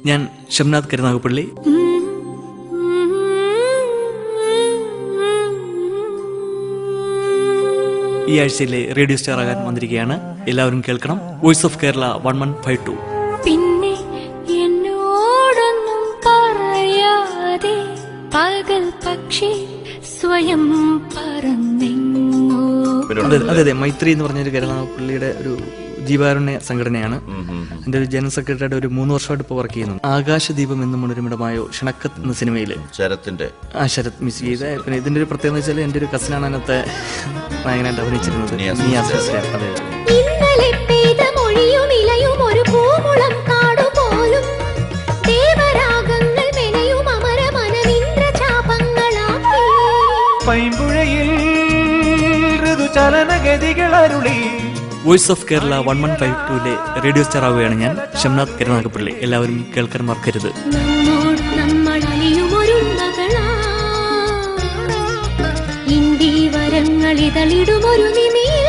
ഞാൻ ഷംനാഥ് കരുനാഗപ്പള്ളി. ഈ ആഴ്ചയിലെ റേഡിയോ സ്റ്റാർ ആകാൻ വന്നിരിക്കുകയാണ്. എല്ലാവരും കേൾക്കണം. Voice of Kerala 1152. പിന്നെ എന്നോടൊന്നും പറയാതെ പകൽ പക്ഷി സ്വയം പറന്നെങ്ങോ. അതെ, മൈത്രി എന്ന് പറഞ്ഞൊരു കരുനാഗപ്പള്ളിയുടെ ഒരു ജീവാരുണ്യ സംഘടനയാണ്. എന്റെ ഒരു ജനറൽ സെക്രട്ടറിയുടെ ഒരു 3 വർഷമായിട്ട് ഇപ്പോൾ വർക്ക് ചെയ്യുന്നു. ആകാശദീപം എന്നും മനോരമയോ ഷണക്കത്ത് എന്ന സിനിമയില് ശരത് മിസ് ചെയ്ത. പിന്നെ ഇതിന്റെ ഒരു പ്രത്യേകത വെച്ചാൽ എന്റെ ഒരു കസിനാണ് അതിനകത്തെ നായകനായിട്ട് അഭിനയിച്ചിരുന്നത്. ഇന്നലെ പെയ്ത മൊഴിയും ഇലയും ഒരു പൂമുളം കാടുപോലും ദേവരാഗങ്ങൾ മെനയും അമരമനമിന്ദ്രചാപങ്ങളാക്കി പൈമ്പുഴയിൽ ഋതുചലനഗതികളരുളി. Voice of Kerala 1152 radio star ആവുകയാണ് ഞാൻ, ഷംനാഥ് കരുനാഗപ്പള്ളി. എല്ലാവരും കേൾക്കാൻ മറക്കരുത്. ഇന്ത്യവരങ്ങളിതളിടുമൊരു നിമിഷം